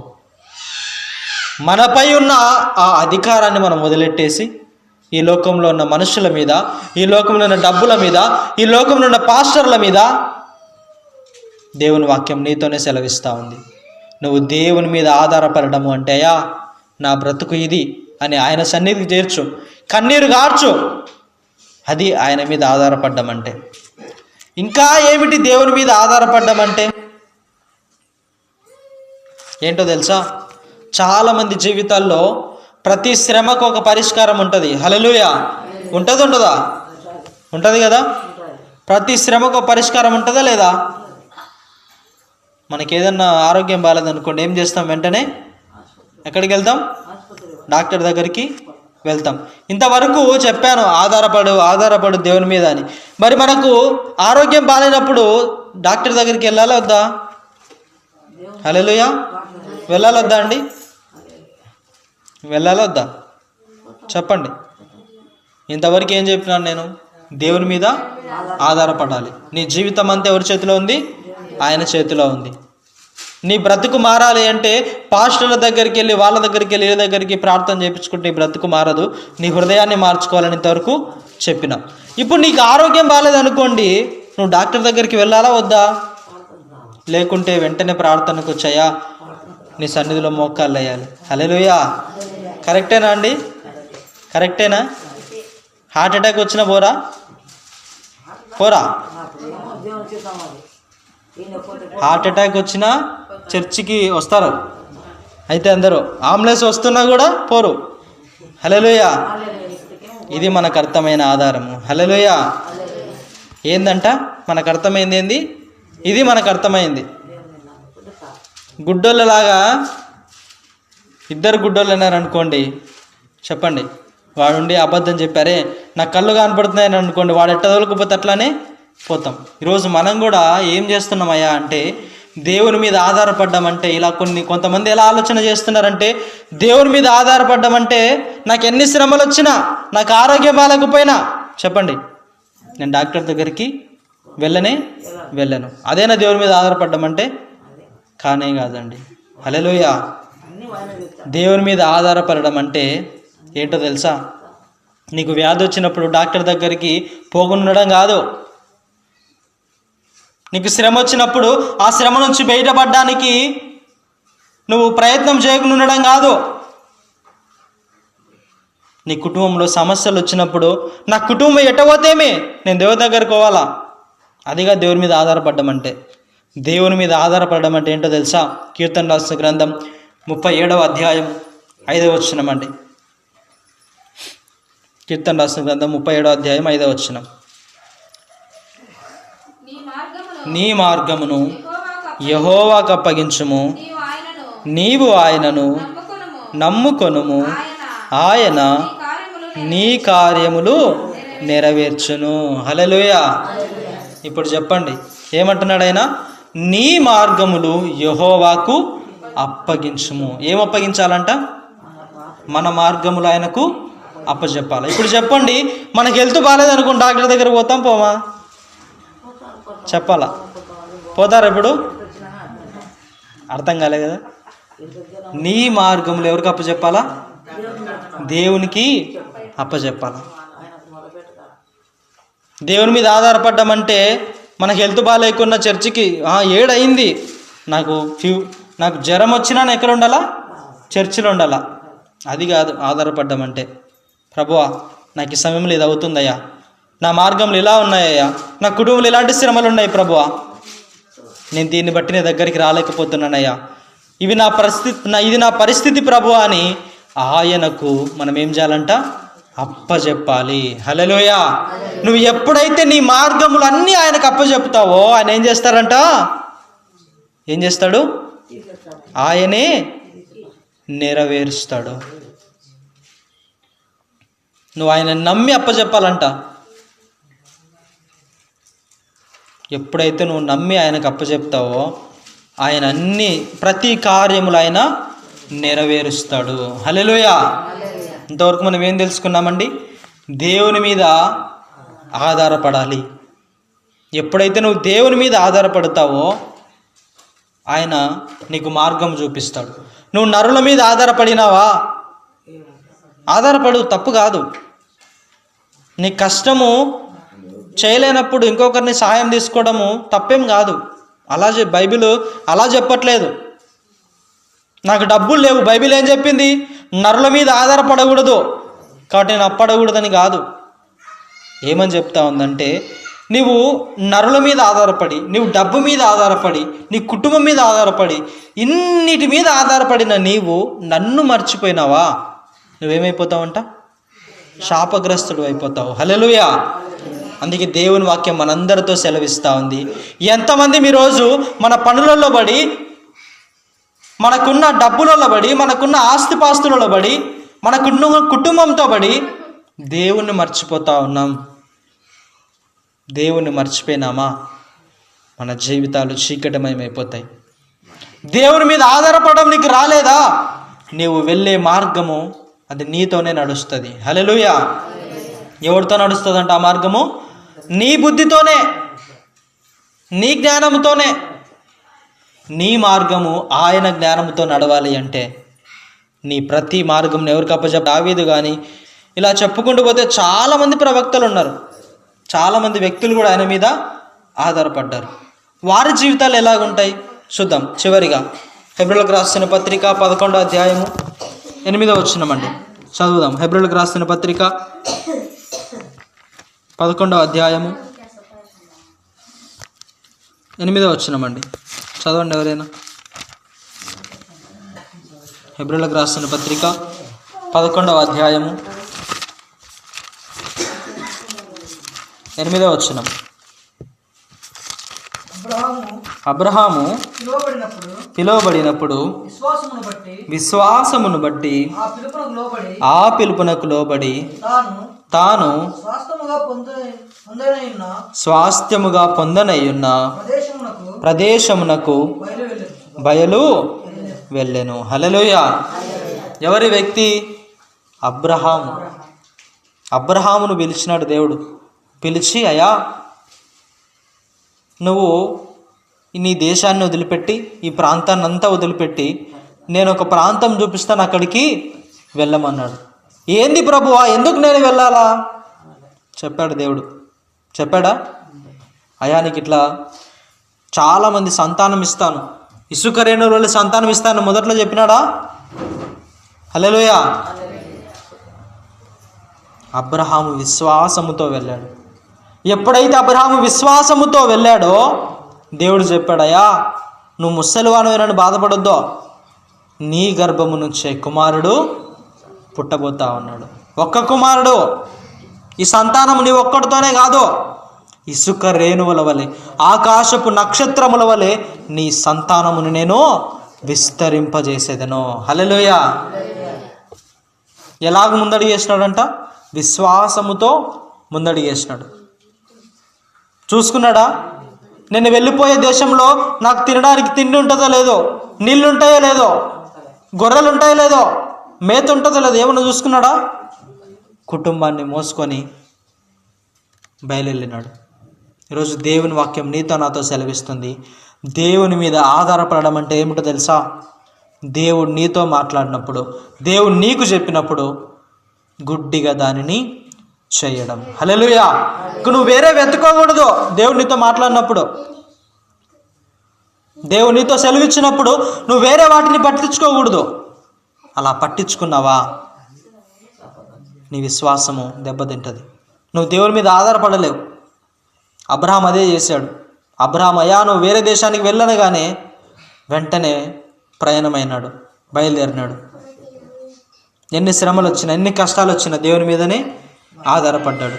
మనపై ఉన్న ఆ అధికారాన్ని మనం వదిలెట్టేసి, ఈ లోకంలో ఉన్న మనుషుల మీద, ఈ లోకంలో ఉన్న డబ్బుల మీద, ఈ లోకంలో ఉన్న పాస్టర్ల మీద దేవుని వాక్యం నీతోనే సెలవిస్తూ ఉంది. నువ్వు దేవుని మీద ఆధారపడము అంటే, అయ్యా నా బ్రతుకు ఇది అని ఆయన సన్నిధికి చేర్చు, కన్నీరు గార్చు, అది ఆయన మీద ఆధారపడ్డం అంటే. ఇంకా ఏమిటి దేవుని మీద ఆధారపడ్డం అంటే? ఏంటో తెలుసా? చాలామంది జీవితాల్లో ప్రతి శ్రమకు ఒక పరిష్కారం ఉంటుంది. హల్లెలూయా. ఉంటుందా? ఉంటుంది కదా. ప్రతి శ్రమకు ఒక పరిష్కారం ఉంటుందా లేదా? మనకి ఏదన్నా ఆరోగ్యం బాగాలేదనుకోండి, ఏం చేస్తాం? వెంటనే ఎక్కడికి వెళ్తాం? డాక్టర్ దగ్గరికి వెళ్తాం. ఇంతవరకు చెప్పాను, ఆధారపడు దేవుని మీద అని. మరి మనకు ఆరోగ్యం బాగాలేనప్పుడు డాక్టర్ దగ్గరికి వెళ్ళాలా వద్దా? హల్లెలూయా. వెళ్ళాలా వద్దా అండి? వెళ్ళాలా వద్దా? చెప్పండి. ఇంతవరకు ఏం చెప్పినాను నేను? దేవుని మీద ఆధారపడాలి. నీ జీవితం అంతా ఎవరి చేతిలో ఉంది? ఆయన చేతిలో ఉంది. నీ బ్రతుకు మారాలి అంటే పాస్టర్ల దగ్గరికి వెళ్ళి, వాళ్ళ దగ్గరికి వెళ్ళి, వీళ్ళ దగ్గరికి ప్రార్థన చేయించుకుంటే నీ బ్రతుకు మారదు. నీ హృదయాన్ని మార్చుకోవాలని ఇంతవరకు చెప్పిన. ఇప్పుడు నీకు ఆరోగ్యం బాగాలేదనుకోండి, నువ్వు డాక్టర్ దగ్గరికి వెళ్ళాలా వద్దా? లేకుంటే వెంటనే ప్రార్థనకు వచ్చాయా, నీ సన్నిధిలో మోకాళ్ళు వేయాలి. హల్లెలూయా. కరెక్టేనా అండి? కరెక్టేనా? హార్ట్ అటాక్ వచ్చినా పోరా? హార్ట్ అటాక్ వచ్చినా చర్చికి వస్తారు. అయితే అందరూ అంబులెన్స్ వస్తున్నా కూడా పోరు. హల్లెలూయా. ఇది మనకు అర్థమైన ఆధారము. హల్లెలూయా. ఏందంట మనకు అర్థమైంది ఏంది? ఇది మనకు అర్థమైంది. గుడ్డోళ్ళలాగా ఇద్దరు గుడ్డోళ్ళు అన్నారనుకోండి, చెప్పండి, వాడుండి అబద్ధం చెప్పారే నాకు కళ్ళు కనపడుతున్నాయని అనుకోండి, వాడు ఎట్ట తోలుకుపోతే అట్లానే పోతాం. ఈరోజు మనం కూడా ఏం చేస్తున్నామయ్యా అంటే దేవుని మీద ఆధారపడ్డామంటే ఇలా కొంతమంది ఎలా ఆలోచన చేస్తున్నారంటే దేవుని మీద ఆధారపడ్డామంటే నాకు ఎన్ని శ్రమలు వచ్చినా, నాకు ఆరోగ్యం బాగాలేకపోయినా, చెప్పండి, నేను డాక్టర్ దగ్గరికి వెళ్ళను. అదేనా దేవుని మీద ఆధారపడ్డామంటే? కానే కాదండి. హల్లెలూయా. దేవుని మీద ఆధారపడడం అంటే ఏంటో తెలుసా? నీకు వ్యాధి వచ్చినప్పుడు డాక్టర్ దగ్గరికి పోకుండా కాదు. నీకు శ్రమ వచ్చినప్పుడు ఆ శ్రమ నుంచి బయటపడడానికి నువ్వు ప్రయత్నం చేయకుండా ఉండడం కాదు. నీ కుటుంబంలో సమస్యలు వచ్చినప్పుడు నా కుటుంబం ఎట్టపోతేమే నేను దేవుని దగ్గరికి పోవాలా, అదిగా దేవుని మీద ఆధారపడడం అంటే. దేవుని మీద ఆధారపడడం అంటే ఏంటో తెలుసా? కీర్తన రాసిన గ్రంథం 37వ అధ్యాయం 5వ వచనం అండి. కీర్తన రాసిన గ్రంథం 37వ అధ్యాయం 5వ వచనం. నీ మార్గమును యెహోవాకు అప్పగించుము, నీవు ఆయనను నమ్ముకొనుము, ఆయన నీ కార్యములు నెరవేర్చును. హల్లెలూయా. ఇప్పుడు చెప్పండి, ఏమంటున్నాడు ఆయన? నీ మార్గములు యెహోవాకు అప్పగించుము. ఏం అప్పగించాలంట? మన మార్గములు ఆయనకు అప్పచెప్పాలి. ఇప్పుడు చెప్పండి, మనకి హెల్త్ బాగాలేదనుకోండి, డాక్టర్ దగ్గర పోతాం పోమా? చెప్పాలా? పోతారా? ఇప్పుడు అర్థం కాలే కదా. నీ మార్గములు ఎవరికి అప్పచెప్పాలా? దేవునికి అప్పచెప్పాలా. దేవుని మీద ఆధారపడ్డామంటే మనకు హెల్త్ బాగాలేకున్న చర్చికి ఏడయింది, నాకు జ్వరం వచ్చినా నేను ఎక్కడ ఉండాలా? చర్చిలో ఉండాలా. అది కాదు ఆధారపడ్డామంటే. ప్రభువా, నాకు ఈ సమయంలో ఇది అవుతుందయ్యా, నా మార్గంలో ఇలా ఉన్నాయ్యా, నా కుటుంబంలో ఇలాంటి శ్రమలు ఉన్నాయి ప్రభువా, నేను దీన్ని బట్టి నీ దగ్గరికి రాలేకపోతున్నానయ్యా, ఇది నా పరిస్థితి ప్రభువా అని ఆయనకు మనం ఏం చేయాలంట? అప్పచెప్పాలి. హల్లెలూయా. నువ్వు ఎప్పుడైతే నీ మార్గములు అన్నీ ఆయనకు అప్పచెప్తావో ఆయన ఏం చేస్తారంట? ఏం చేస్తాడు? ఆయనే నెరవేరుస్తాడు. నువ్వు ఆయన నమ్మి అప్పచెప్పాలంట. ఎప్పుడైతే నువ్వు నమ్మి ఆయనకు అప్పచెప్తావో ఆయన ప్రతి కార్యములు ఆయన నెరవేరుస్తాడు. హల్లెలూయా. ఇంతవరకు మనం ఏం తెలుసుకున్నామండి? దేవుని మీద ఆధారపడాలి. ఎప్పుడైతే నువ్వు దేవుని మీద ఆధారపడతావో ఆయన నీకు మార్గం చూపిస్తాడు. నువ్వు నరుల మీద ఆధారపడినావా? ఆధారపడు, తప్పు కాదు. నీ కష్టము చేయలేనప్పుడు ఇంకొకరిని సహాయం తీసుకోవడము తప్పేం కాదు. బైబిల్ అలా చెప్పట్లేదు. నాకు డబ్బులు లేవు, బైబిల్ ఏం చెప్పింది? నరుల మీద ఆధారపడకూడదు కాబట్టి నేను అప్పడకూడదని కాదు. ఏమని చెప్తా ఉందంటే, నువ్వు నరుల మీద ఆధారపడి, నువ్వు డబ్బు మీద ఆధారపడి, నీ కుటుంబం మీద ఆధారపడి, ఇన్నిటి మీద ఆధారపడిన నీవు నన్ను మర్చిపోయినావా, నువ్వేమైపోతావంట? శాపగ్రస్తుడు అయిపోతావు. హల్లెలూయా. అందుకే దేవుని వాక్యం మనందరితో సెలవిస్తూ ఉంది. ఎంతమంది ఈరోజు మన పనులలో పడి, మనకున్న డబ్బులలో పడి, మనకున్న ఆస్తిపాస్తులలో పడి, మన కుటుంబంతో పడి దేవుణ్ణి మర్చిపోతూ ఉన్నాం. దేవుణ్ణి మర్చిపోయినామా మన జీవితాలు చీకటమయమైపోతాయి. దేవుని మీద ఆధారపడడం నీకు రాలేదా? నీవు వెళ్ళే మార్గము అది నీతోనే నడుస్తుంది. హల్లెలూయా. ఎవరితో నడుస్తుందంట ఆ మార్గము? నీ బుద్ధితోనే, నీ జ్ఞానంతోనే. నీ మార్గము ఆయన జ్ఞానంతో నడవాలి అంటే నీ ప్రతి మార్గం ఎవరికి అప్పచెప్ప? దావీదు కానీ ఇలా చెప్పుకుంటూ పోతే చాలామంది ప్రవక్తలు ఉన్నారు, చాలామంది వ్యక్తులు కూడా ఆయన మీద ఆధారపడ్డారు. వారి జీవితాలు ఎలాగుంటాయి చూద్దాం. చివరిగా హెబ్రీయులకు రాసిన పత్రిక 11వ అధ్యాయము 8వ వచనమండి చదువుదాం. హెబ్రీయులకు రాసిన పత్రిక 11వ అధ్యాయము 8వ వచనమండి. చదవండి ఎవరైనా. హెబ్రీయులకు రాసిన పత్రిక 11వ అధ్యాయము 8వ వచనం. అబ్రహాము పిలువబడినప్పుడు విశ్వాసమును బట్టి ఆ పిలుపునకు లోబడి తాను స్వాస్థ్యముగా పొందనయ్యున్న ప్రదేశమునకు బయలు వెళ్ళెను. హల్లెలూయా. ఎవరి వ్యక్తి? అబ్రహాము. అబ్రహామును పిలిచినాడు దేవుడు. పిలిచి, అయ్యా నువ్వు నీ దేశాన్ని వదిలిపెట్టి, ఈ ప్రాంతాన్ని అంతా వదిలిపెట్టి నేను ఒక ప్రాంతం చూపిస్తాను, అక్కడికి వెళ్ళమన్నాడు. ఏంది ప్రభువా, ఎందుకు నేను వెళ్ళాలా? చెప్పాడు దేవుడు. చెప్పాడా? అయ్యా నీకు ఇట్లా చాలామంది సంతానం ఇస్తాను, ఇసుక రేణువుల వల్ల సంతానం ఇస్తాను మొదట్లో చెప్పినాడా? హల్లెలూయా. అబ్రహాము విశ్వాసముతో వెళ్ళాడు. ఎప్పుడైతే అబ్రహాము విశ్వాసముతో వెళ్ళాడో దేవుడు చెప్పాడయ్యా నువ్వు ముసలివానివేనని బాధపడొద్దు, నీ గర్భము నుంచే కుమారుడు పుట్టబోతా ఉన్నాడు. ఒక్క కుమారుడు. ఈ సంతానం నీ ఒక్కడితోనే కాదు, ఇసుక రేణువుల వలె, ఆకాశపు నక్షత్రముల వలె నీ సంతానమును నేను విస్తరింపజేసేదను. హల్లెలూయా. ఎలాగ ముందడుగు వేసినాడంట? విశ్వాసముతో ముందడుగు వేసినాడు. చూసుకున్నాడా? నేను వెళ్ళిపోయే దేశంలో నాకు తినడానికి తిండి ఉంటుందో లేదో, నీళ్ళు ఉంటాయో లేదో, గొర్రెలు ఉంటాయో లేదో, మేత ఉంటుందో లేదో, ఏమన్నా చూసుకున్నాడా? కుటుంబాన్ని మోసుకొని బయలుదేరినాడు. ఈరోజు దేవుని వాక్యం నీతో నాతో సెలవిస్తుంది. దేవుని మీద ఆధారపడడం అంటే ఏమిటో తెలుసా? దేవుడు నీతో మాట్లాడినప్పుడు, దేవుడు నీకు చెప్పినప్పుడు గుడ్డిగా దానిని చేయడం. హల్లెలూయా. నువ్వు వేరే వెతుకోకూడదు. దేవుడు నీతో మాట్లాడినప్పుడు, దేవుడు నీతో సెలవిచ్చినప్పుడు నువ్వు వేరే వాటిని పట్టించుకోకూడదు. అలా పట్టించుకున్నావా నీ విశ్వాసము దెబ్బతింటది. నువ్వు దేవుని మీద ఆధారపడలేవు. అబ్రహాం అదే చేశాడు. అబ్రహాం అయ్యా నువ్వు వేరే దేశానికి వెళ్ళనగానే వెంటనే ప్రయాణమైనాడు, బయలుదేరినాడు. ఎన్ని శ్రమలు వచ్చినా, ఎన్ని కష్టాలు వచ్చినా దేవుని మీదనే ఆధారపడ్డాడు.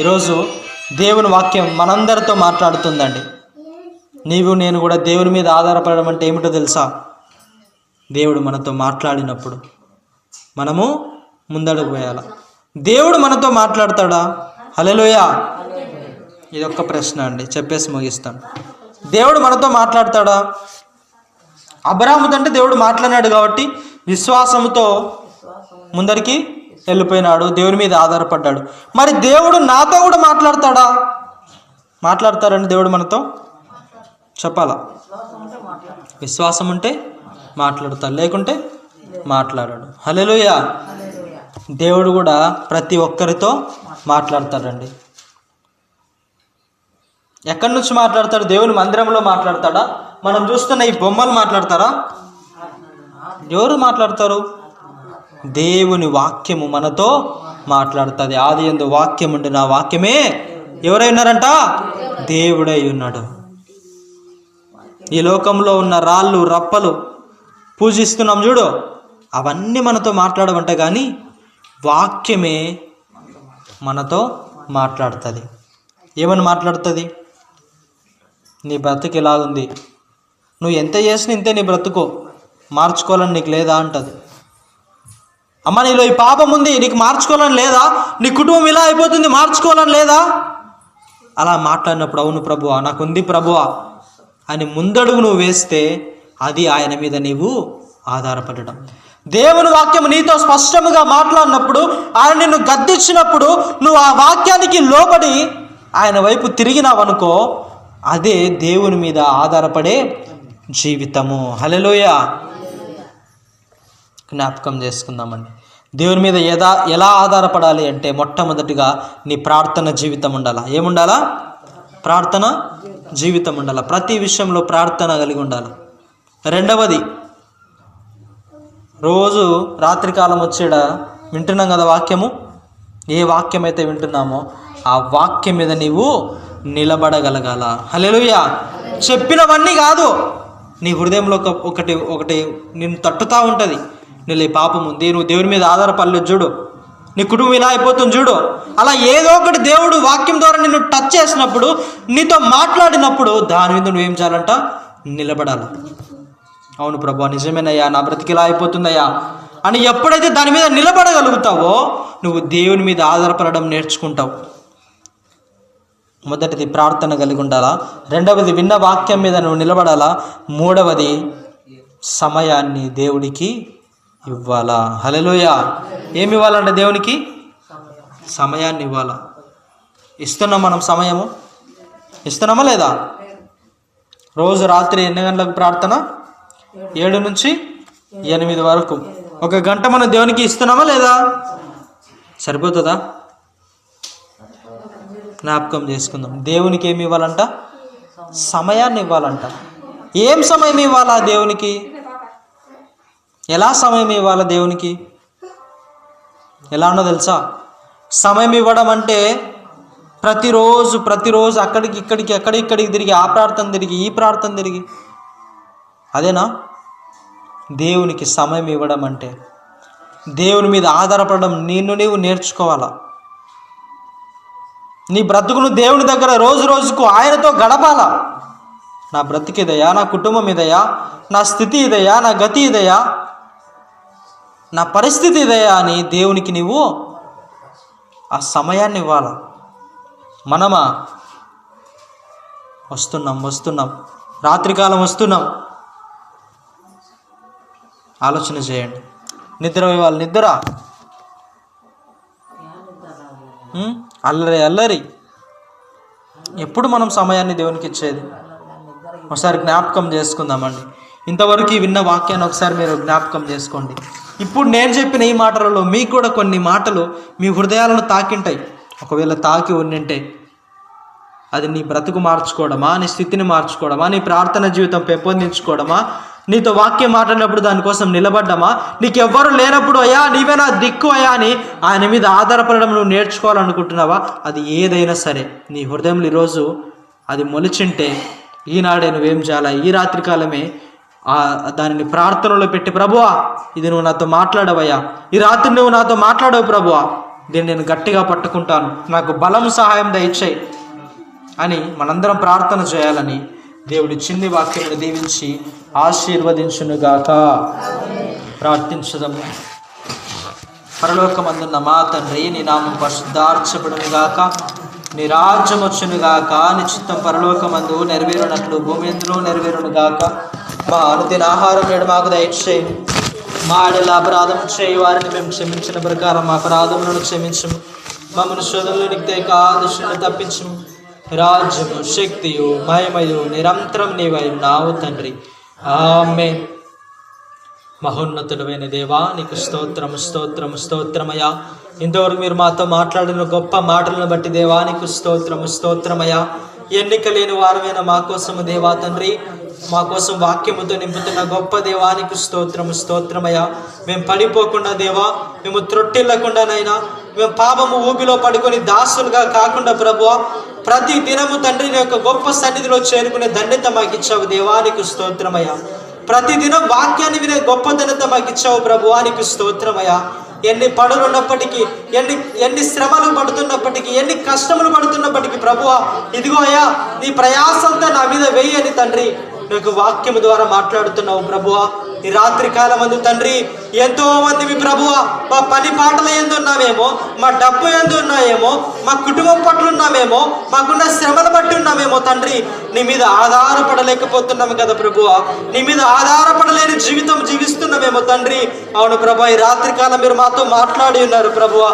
ఈరోజు దేవుని వాక్యం మనందరితో మాట్లాడుతుందండి. నీవు నేను కూడా దేవుని మీద ఆధారపడడం అంటే ఏమిటో తెలుసా? దేవుడు మనతో మాట్లాడినప్పుడు మనము ముందడుగు వేయాలి. దేవుడు మనతో మాట్లాడతాడా? హల్లెలూయా. ఇది ఒక్క ప్రశ్న అండి, చెప్పేసి ముగిస్తాను. దేవుడు మనతో మాట్లాడతాడా? అబ్రహాముతో అంటే దేవుడు మాట్లాడినాడు కాబట్టి విశ్వాసముతో ముందరికి వెళ్ళిపోయినాడు, దేవుని మీద ఆధారపడ్డాడు. మరి దేవుడు నాతో కూడా మాట్లాడతాడా? మాట్లాడతాడండి దేవుడు మనతో? చెప్పాలా? విశ్వాసం ఉంటే మాట్లాడతాడు, లేకుంటే మాట్లాడాడు. హల్లెలూయా. దేవుడు కూడా ప్రతి ఒక్కరితో మాట్లాడతాడండి. ఎక్కడి నుంచి మాట్లాడతాడు? దేవుని మందిరంలో మాట్లాడతాడా? మనం చూస్తున్న ఈ బొమ్మలు మాట్లాడతారా? ఎవరు మాట్లాడతారు? దేవుని వాక్యము మనతో మాట్లాడుతుంది. ఆది యందు వాక్యం ఉండిన, ఆ వాక్యమే ఎవరై ఉన్నారంట? దేవుడై ఉన్నాడు. ఈ లోకంలో ఉన్న రాళ్ళు రప్పలు పూజిస్తున్నాం చూడు, అవన్నీ మనతో మాట్లాడమంట, కానీ వాక్యమే మనతో మాట్లాడుతుంది. ఏమని మాట్లాడుతుంది? నీ బ్రతుకు ఇలాగుంది, నువ్వు ఎంత చేసినా ఇంతే నీ బ్రతుకు, మార్చుకోవాలని నీకు లేదా అంటది. అమ్మ నీలో ఈ పాపం ఉంది, నీకు మార్చుకోవాలని లేదా? నీ కుటుంబం ఇలా అయిపోతుంది, మార్చుకోవాలని లేదా? అలా మాట్లాడినప్పుడు అవును ప్రభువా, నాకుంది ప్రభువా అని ముందడుగు నువ్వు వేస్తే అది ఆయన మీద నీవు ఆధారపడటం. దేవుని వాక్యం నీతో స్పష్టంగా మాట్లాడినప్పుడు, ఆయన నిన్ను గద్దించినప్పుడు నువ్వు ఆ వాక్యానికి లోబడి ఆయన వైపు తిరిగినావనుకో, అదే దేవుని మీద ఆధారపడే జీవితము. హల్లెలూయా. జ్ఞాపకం చేసుకుందామండి. దేవుని మీద ఎలా ఆధారపడాలి అంటే మొట్టమొదటిగా నీ ప్రార్థన జీవితం ఉండాలా. ఏముండాలా? ప్రార్థన జీవితం ఉండాలి. ప్రతి విషయంలో ప్రార్థన కలిగి ఉండాలి. రెండవది, రోజు రాత్రికాలం వచ్చేట వింటున్నాం కదా వాక్యము. ఏ వాక్యం అయితే వింటున్నామో ఆ వాక్యం మీద నీవు నిలబడగలగాల. హల్లెలూయా. చెప్పినవన్నీ కాదు, నీ హృదయంలో ఒకటి నిన్ను తట్టుతూ ఉంటుంది. నీళ్ళు ఈ పాపం ఉంది, నువ్వు దేవుని మీద ఆధారపడలేదు చూడు, నీ కుటుంబం ఇలా అయిపోతుంది చూడు. అలా ఏదో ఒకటి దేవుడు వాక్యం ద్వారా నిన్ను టచ్ చేసినప్పుడు, నీతో మాట్లాడినప్పుడు దాని మీద నువ్వేం చేయాలంట? నిలబడాలి. అవును ప్రభువా, నిజమేనయ్యా, నా బ్రతికి ఇలా అయిపోతుందయ్యా అని ఎప్పుడైతే దాని మీద నిలబడగలుగుతావో నువ్వు దేవుని మీద ఆధారపడడం నేర్చుకుంటావు. మొదటిది ప్రార్థన కలిగి ఉండాలా, రెండవది విన్న వాక్యం మీద నువ్వు నిలబడాలా, మూడవది సమయాన్ని దేవుడికి ఇవ్వాలా. హల్లెలూయా. ఏమి ఇవ్వాలంటే దేవునికి సమయాన్ని ఇవ్వాలా. ఇస్తున్నాం మనం సమయము? ఇస్తున్నామా లేదా? రోజు రాత్రి ఎన్ని గంటలకు ప్రార్థన? 7 నుంచి 8 వరకు 1 గంట మనం దేవునికి ఇస్తున్నామా లేదా? సరిపోతుందా? జ్ఞాపకం చేసుకుందాం. దేవునికి ఏమి ఇవ్వాలంట? సమయాన్ని ఇవ్వాలంట. ఏం సమయం ఇవ్వాలా దేవునికి? ఎలా సమయం ఇవ్వాలా దేవునికి? ఎలానో తెలుసా? సమయం ఇవ్వడం అంటే ప్రతిరోజు అక్కడికి ఇక్కడికి తిరిగి, ఆ ప్రార్థన తిరిగి, ఈ ప్రార్థన తిరిగి, అదేనా దేవునికి సమయం ఇవ్వడం అంటే? దేవుని మీద ఆధారపడడం నీవు నేర్చుకోవాలా. నీ బ్రతుకును దేవుని దగ్గర రోజుకు ఆయనతో గడపాలా. నా బ్రతికి ఇదయా, నా కుటుంబం ఇదయా, నా స్థితి ఇదయా, నా గతి ఇదయా, నా పరిస్థితి ఇదయా అని దేవునికి నీవు ఆ సమయాన్ని ఇవ్వాలా. మనమా వస్తున్నాం, రాత్రికాలం వస్తున్నాం. ఆలోచన చేయండి. నిద్ర ఇవ్వాలి, నిద్ర, అల్లరి. ఎప్పుడు మనం సమయాన్ని దేవునికి ఇచ్చేది? ఒకసారి జ్ఞాపకం చేసుకుందామండి. ఇంతవరకు విన్న వాక్యాన్ని ఒకసారి మీరు జ్ఞాపకం చేసుకోండి. ఇప్పుడు నేను చెప్పిన ఈ మాటలలో మీకు కూడా కొన్ని మాటలు మీ హృదయాలను తాకింటాయి. ఒకవేళ తాకి ఉండింటే అది నీ బ్రతుకు మార్చుకోవడమా, నీ స్థితిని మార్చుకోవడమా, నీ ప్రార్థన జీవితం పెంపొందించుకోవడమా, నీతో వాక్యం మాట్లాడినప్పుడు దానికోసం నిలబడ్డమా, నీకు ఎవ్వరు లేనప్పుడు అయ్యా నీవే నా దిక్కు అయ్యా అని ఆయన మీద ఆధారపడడం నువ్వు నేర్చుకోవాలనుకుంటున్నావా? అది ఏదైనా సరే నీ హృదయంలో ఈరోజు అది మొలిచింటే ఈనాడే నువ్వేం చేయాలా? ఈ రాత్రికాలమే దానిని ప్రార్థనలో పెట్టి, ప్రభువా ఇది నువ్వు నాతో మాట్లాడవయ్యా, ఈ రాత్రి నువ్వు నాతో మాట్లాడవు ప్రభువా, దీన్ని నేను గట్టిగా పట్టుకుంటాను, నాకు బలం సహాయం దయచేయి అని మనందరం ప్రార్థన చేయాలని దేవుడి చిన్ని వాక్యమును దీవించి ఆశీర్వదించునుగాక. ప్రార్థించుదాము. పరలోకమందున్న మా తండ్రి, నీ నామం పరిశుద్ధార్చబడునుగాక, నీ రాజ్యం వచ్చునుగాక, నీ చిత్తం పరలోకమందు నెరవేరునట్లు భూమి యందును నెరవేరునుగాక. మా అనుదిన ఆహారం నేడు మాకు దయచేయండి. మా ఆడల అపరాధం చేయి వారిని మేము క్షమించిన ప్రకారం మా అపరాధములను క్షమించము. మమ్మల్ని శోధనలోనికి తేక దుష్టులను తప్పించము. రాజ్యము, శక్తియు, మహిమయు నిరంతరం నీవై ఉన్నావు తండ్రి. ఆమేన్. మహోన్నతుడైన దేవా, నీకు స్తోత్రము స్తోత్రము స్తోత్రమయ్యా. ఇంతవరకు మీరు మాతో మాట్లాడిన గొప్ప మాటలను బట్టి దేవా నీకు స్తోత్రము స్తోత్రమయ్యా. ఎన్నిక లేని వారమైన మా కోసము దేవా తండ్రి, మా కోసం వాక్యముతో నింపుతున్న గొప్ప దేవానికి స్తోత్రము స్తోత్రమయ్యా. మేము పడిపోకుండా దేవా, మేము త్రొట్టిల్లకుండానైనా, మేము పాపము ఊబిలో పడుకొని దాసులుగా కాకుండా ప్రభువా, ప్రతి దినము తండ్రి నీ యొక్క గొప్ప సన్నిధిలో చేరుకునే ధన్యత మాకు ఇచ్చావు దేవానికి స్తోత్రమయ్యా. ప్రతిదినం వాక్యాన్ని వినే గొప్ప ధన్యత మాకు ఇచ్చావు ప్రభువానికి స్తోత్రమయ్యా. ఎన్ని పనులు ఉన్నప్పటికీ, ఎన్ని శ్రమలు పడుతున్నప్పటికీ, ఎన్ని కష్టములు పడుతున్నప్పటికీ ప్రభువా, ఇదిగో అయ్యా నీ ప్రయాసంతా నా మీద వేయని తండ్రి నీకు వాక్యము ద్వారా మాట్లాడుతున్నావు ప్రభువా. ఈ రాత్రి కాలమందు తండ్రి ఎంతో మంది మీ ప్రభువా మా పని పాటల యందు ఉన్నామేమో, మా డబ్బు యందు ఉన్నాయేమో, మా కుటుంబం పట్ల ఉన్నామేమో, మాకున్న శ్రమను బట్టి ఉన్నామేమో తండ్రి, నీ మీద ఆధారపడలేకపోతున్నాము కదా ప్రభువా. నీ మీద ఆధారపడలేని జీవితం జీవిస్తున్నామేమో తండ్రి. అవును ప్రభా, ఈ రాత్రి కాలం మీరు మాతో మాట్లాడి ఉన్నారు ప్రభువా.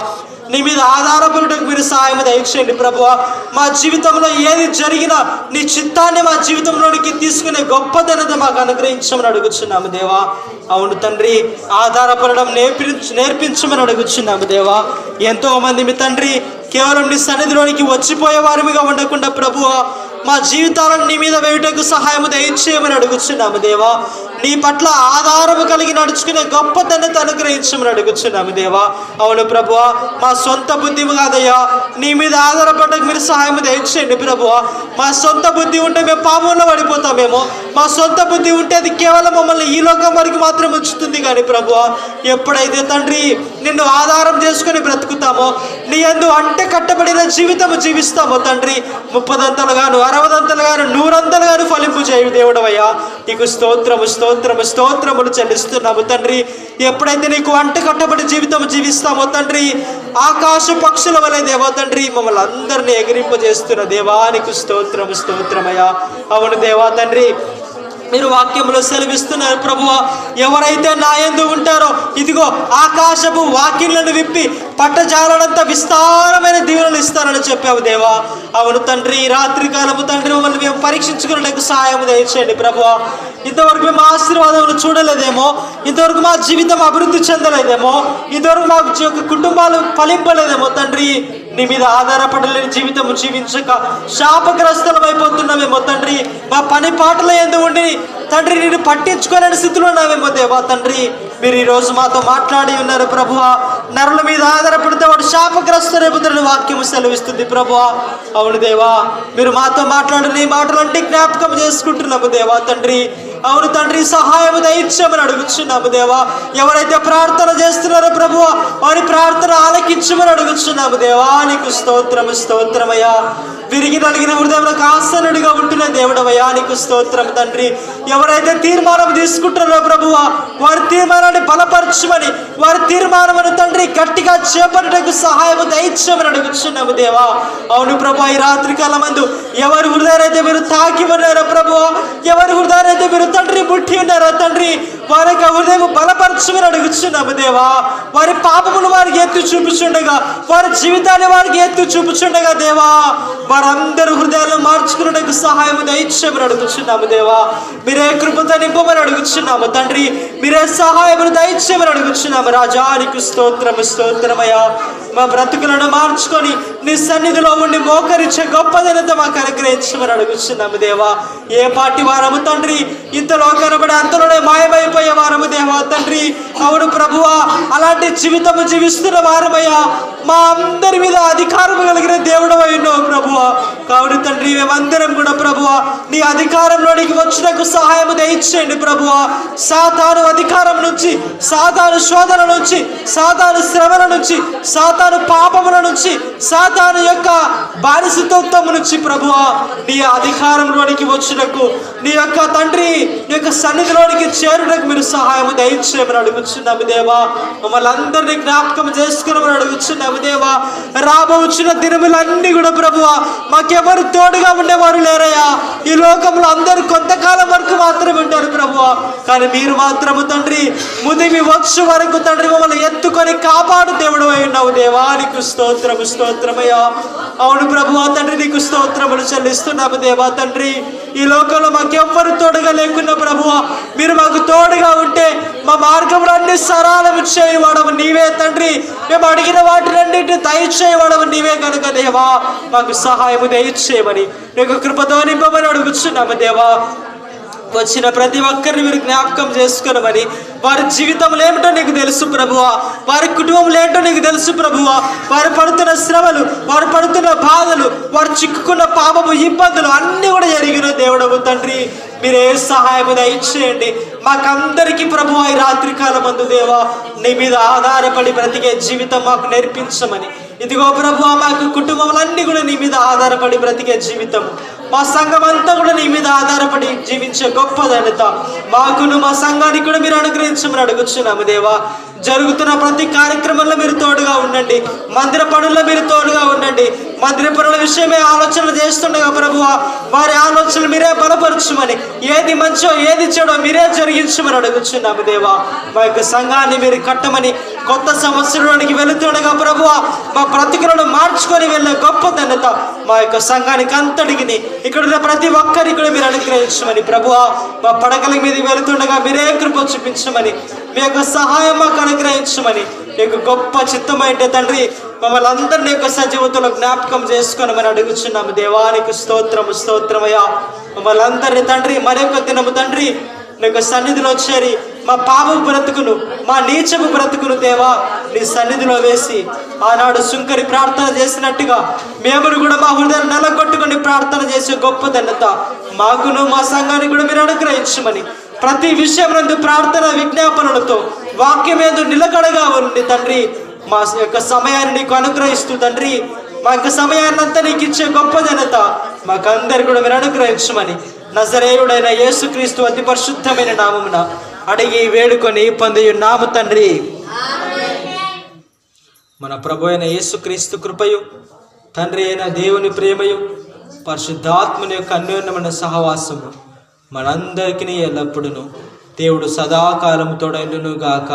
నీ మీద ఆధారపడటకు మీరు సహాయం దయచేయండి ప్రభువా. మా జీవితంలో ఏది జరిగినా నీ చిత్తాన్ని మా జీవితంలోనికి తీసుకునే గొప్ప ధన్యత మాకు అనుగ్రహించమని అడుగుచున్నాము దేవా. అవును తండ్రి, ఆధారపడడం నేర్పించమని అడుగుచున్నాము దేవా. ఎంతోమంది మీ తండ్రి కేవలం నీ సన్నిధిలోనికి వచ్చిపోయే వారిగా ఉండకుండా ప్రభువా, మా జీవితాలను నీ మీద వేయుటకు సహాయం దయచేయమని అడుగుచున్నాము దేవా. నీ పట్ల ఆధారము కలిగి నడుచుకునే గొప్ప ధన్యత అనుగ్రహించమని అడుగుచున్నాము దేవా. అవును ప్రభువా, మా సొంత బుద్ధి కాదయ్యా, నీ మీద ఆధారపడక మీరు సహాయం దయచేయండి ప్రభువా. మా సొంత బుద్ధి ఉంటే మేము పాపంలో పడిపోతామేమో, మా సొంత బుద్ధి ఉంటే అది కేవలం మమ్మల్ని ఈ లోకం వరకు మాత్రం ఉంచుతుంది. కానీ ప్రభువా, ఎప్పుడైతే తండ్రి నిన్ను ఆధారం చేసుకుని బ్రతుకుతామో, నీ యందు అంటే కట్టబడిన జీవితము జీవిస్తామో తండ్రి, 30దంతలుగాను 60దంతలుగాను 100ంతలుగాను ఫలింపు చేయు దేవుడవయ్యా. నీకు స్తోత్రము స్తోత్రము స్తోత్రములు చెల్లిస్తున్నాము తండ్రి. ఎప్పుడైతే నీకు అంట కట్టబడి జీవితం జీవిస్తామో తండ్రి, ఆకాశ పక్షుల వలె దేవా తండ్రి మమ్మల్ని అందరినీ ఎగిరింపజేస్తున్న దేవానికి స్తోత్రము స్తోత్రమయ్యా. అవును దేవా తండ్రి, మీరు వాక్యంలో సెలవిస్తున్నారు ప్రభువా, ఎవరైతే నా యందు ఉంటారో ఇదిగో ఆకాశపు వాకిళ్లను విప్పి పట్టజాలనంత విస్తారమైన దీవెనలు ఇస్తారని చెప్పావు దేవా. అవును తండ్రి, రాత్రి కాలము తండ్రి మమ్మల్ని మేము పరీక్షించుకున్నట్టు సహాయం దయచేయండి ప్రభువా. ఇంతవరకు మేము ఆశీర్వాదములు చూడలేదేమో, ఇంతవరకు మా జీవితం అభివృద్ధి చెందలేదేమో, ఇంతవరకు మా కుటుంబాలు ఫలింపలేదేమో తండ్రి. నీ మీద ఆధారపడలేని జీవితము జీవించక శాపగ్రస్తమైపోతున్నామేమో తండ్రి. మా పని పాటల యందు ఉండి తండ్రి నేను పట్టించుకోలేని స్థితిలో ఉన్నామేమో దేవా తండ్రి. మీరు ఈరోజు మాతో మాట్లాడి ఉన్నారు ప్రభువా. నరుల మీద ఆధారపడితే వాడు శాపగ్రస్తుడైపోతాడని వాక్యము సెలవిస్తుంది ప్రభువా. అవును దేవా, మీరు మాతో మాట్లాడిన ఈ మాటలంటే జ్ఞాపకం చేసుకుంటున్నాము దేవా తండ్రి. అవును తండ్రి, సహాయము దయచేయమని అడుగుచున్నాము దేవా. ఎవరైతే ప్రార్థన చేస్తున్నారో ప్రభువా, వారి ప్రార్థన ఆలకించమని అడుగుచున్నాము దేవా. నీకు స్తోత్రము స్తోత్రమయ్యా. విరిగి నలిగిన హృదయంలోకి ఆసనుడిగా ఉంటున్న దేవుడవయ్యా, నీకు స్తోత్రం తండ్రి. ఎవరైతే తీర్మానం తీసుకుంటున్నారో ప్రభువా, వారి తీర్మానాన్ని బలపరచమని, వారి తీర్మానమును తండ్రి గట్టిగా చేపట్టడానికి సహాయము దయచేయమని అడుగుచున్నాము దేవా. అవును ప్రభు, ఈ రాత్రి కాలమందు ఎవరి హృదయాలైతే మీరు తాకి ఉన్నారో ప్రభువా, ఎవరి హృదయాలైతే మీరు తండ్రి ముట్టి ఉన్నారో తండ్రి, వారి యొక్క హృదయం బలపరచమని అడుగుచున్నాము దేవా. వారి పాపములు వారికి ఎత్తి చూపుచుండగా, వారి జీవితాన్ని వారికి ఎత్తి చూపుచుండగా దేవా, వారందరూ హృదయాలను మార్చుకున్నకు సహాయం దయచేయమని అడుగుచున్నాము దేవా. మీరే కృపతో నింపమని అడుగుచున్నాము తండ్రి. మీరే సహాయమును దయచేయమని అడుగుచున్నాము రాజా. నీకు స్తోత్రము స్తోత్రమయ్యా. మా బ్రతుకులను మార్చుకొని నీ సన్నిధిలో ఉండి మోకరించే గొప్ప దినత మాకు అనుగ్రహించమని అడుగుచున్నాము దేవా. ఏ పాటి వారము తండ్రి, ఇంతలో కనబడి అంతలోనే మాయమైపోయే వారము దేవా తండ్రి. అవును ప్రభువా, అలాంటి జీవితము జీవిస్తున్న వారమయ్యా. మా అందరి మీద అధికారం కలిగిన దేవుడు అయినావు ప్రభువా. కావున తండ్రి, మేమందరం కూడా ప్రభువా నీ అధికారంలోనికి వచ్చినకు సహాయం దయచేయండి ప్రభువా. సాతాను అధికారం నుంచి, సాతాను శోధన నుంచి, సాతాను శ్రమల నుంచి, సాతాను పాపముల నుంచి, సాతాను యొక్క బానిసత్వం నుంచి ప్రభువా నీ అధికారంలోనికి వచ్చినకు, నీ యొక్క తండ్రి నీ యొక్క సన్నిధిలోనికి చేరుటకు మీరు సహాయం దయచేయమని అడుగుచున్నాము దేవా. మమ్మల్ని అందరినీ జ్ఞాపకం చేసుకున్నామని అడుగుచున్నాము దేవా. రాబోచున్న దినములన్నీ కూడా ప్రభువా మాకెవరు తోడుగా ఉండేవారు లేరయ్యా. ఈ లోకంలో అందరూ కొంతకాలం వరకు మాత్రమే ఉంటారు ప్రభువా, కానీ మీరు మాత్రము తండ్రి ముదిమి వచ్చు వరకు తండ్రి మమ్మల్ని ఎత్తుకొని కాపాడు దేవుడు అయి ఉన్నావు దేవా. నీకు స్తోత్రము స్తోత్రమయ్యా. అవును ప్రభువా తండ్రి, నీకు స్తోత్రములు చెల్లిస్తున్నాము దేవా తండ్రి. ఈ లోకంలో మాకెవ్వరు తోడుగా లేకున్నా ప్రభువా, మీరు మాకు తోడుగా ఉంటే మా మార్గంలో అన్ని సరళము చేయవాడము నీవే తండ్రి. మేము అడిగిన వాటినన్నింటినీ దయచేయవాడము నీవే కనుక దేవా మాకు సహాయము దయచేయమని నీకు కృపతో నింపమని అడుగుచున్నాము దేవా. వచ్చిన ప్రతి ఒక్కరిని మీరు జ్ఞాపకం చేసుకునమని, వారి జీవితంలో ఏమిటో నీకు తెలుసు ప్రభువా, వారి కుటుంబంలో ఏంటో నీకు తెలుసు ప్రభువా. వారు పడుతున్న శ్రమలు, వారు పడుతున్న బాధలు, వారు చిక్కుకున్న పాపము ఇబ్బందులు అన్నీ కూడా ఎరిగిన దేవుడవు తండ్రి. మీరే సహాయము దయచేయండి మాకందరికీ ప్రభువా. ఈ రాత్రి కాలమందు దేవా నీ మీద ఆధారపడి బ్రతికే జీవితం మాకు నేర్పించమని, ఇదిగో ప్రభువా మాకు కుటుంబాలన్నీ కూడా నీ మీద ఆధారపడి బ్రతికే జీవితం, మా సంఘం అంతా కూడా నీ మీద ఆధారపడి జీవించే గొప్ప ధన్యత మాకును మా సంఘానికి కూడా మీరు అనుగ్రహించమని అడుగుచున్నాము దేవా. జరుగుతున్న ప్రతి కార్యక్రమంలో మీరు తోడుగా ఉండండి. మందిర పనుల్లో మీరు తోడుగా ఉండండి. మందిర పనుల విషయమే ఆలోచనలు చేస్తుండగా ప్రభువా వారి ఆలోచనలు మీరే బలపరచుమని, ఏది మంచో ఏది చెడో మీరే జరిగించమని అడుగుచున్నాము దేవా. మా యొక్క సంఘాన్ని మీరు కట్టమని, కొత్త సంవత్సరంలోనికి వెళుతుండగా ప్రభువా మా బ్రతుకులను మార్చుకొని వెళ్ళే గొప్ప ధన్యత మా యొక్క సంఘానికి అంతటికి, ఇక్కడ ఉన్న ప్రతి ఒక్కరికి కూడా మీరు అనుగ్రహించమని ప్రభువా. మా పడకల మీద వెళుతుండగా మీరే కృప చూపించమని, మీ యొక్క సహాయం మాకు అనుగ్రహించమని, మీకు గొప్ప చిత్తమైంటే తండ్రి మమ్మల్ని అందరినీ యొక్క సజీవతలో జ్ఞాపకం చేసుకోనమని అడుగుచున్నాము దేవానికి స్తోత్రము స్తోత్రమయ్యా. మమ్మల్ని అందరినీ తండ్రి మరొక దినము తండ్రి నీ యొక్క సన్నిధిలో చేరి మా పాపపు బ్రతుకును, మా నీచపు బ్రతుకును దేవా నీ సన్నిధిలో వేసి ఆనాడు సుంకరి ప్రార్థన చేసినట్టుగా మేమును కూడా మా హృదయాలు నెలకొట్టుకొని ప్రార్థన చేసే గొప్ప ధన్యత మాకును మా సంఘానికి కూడా మీరు అనుగ్రహించమని, ప్రతి విషయం నందు ప్రార్థన విజ్ఞాపనలతో వాక్యం యందు నిలకడగా ఉండి తండ్రి మా యొక్క సమయాన్ని నీకు అనుగ్రహిస్తూ తండ్రి మా యొక్క సమయాన్ని అంతా నీకు ఇచ్చే గొప్ప ధన్యత మాకందరు కూడా మీరు అనుగ్రహించమని నజరేయుడైన యేసుక్రీస్తు అతి పరిశుద్ధమైన నామమున అడిగి వేడుకొని పొందియున్నాము తండ్రి. మన ప్రభు అయిన యేసుక్రీస్తు కృపయు, తండ్రి అయిన దేవుని ప్రేమయు, పరిశుద్ధాత్మని యొక్క అన్యోన్యమైన సహవాసము మనందరికీ ఎల్లప్పుడూ దేవుడు సదాకాలము తోడైండును గాక.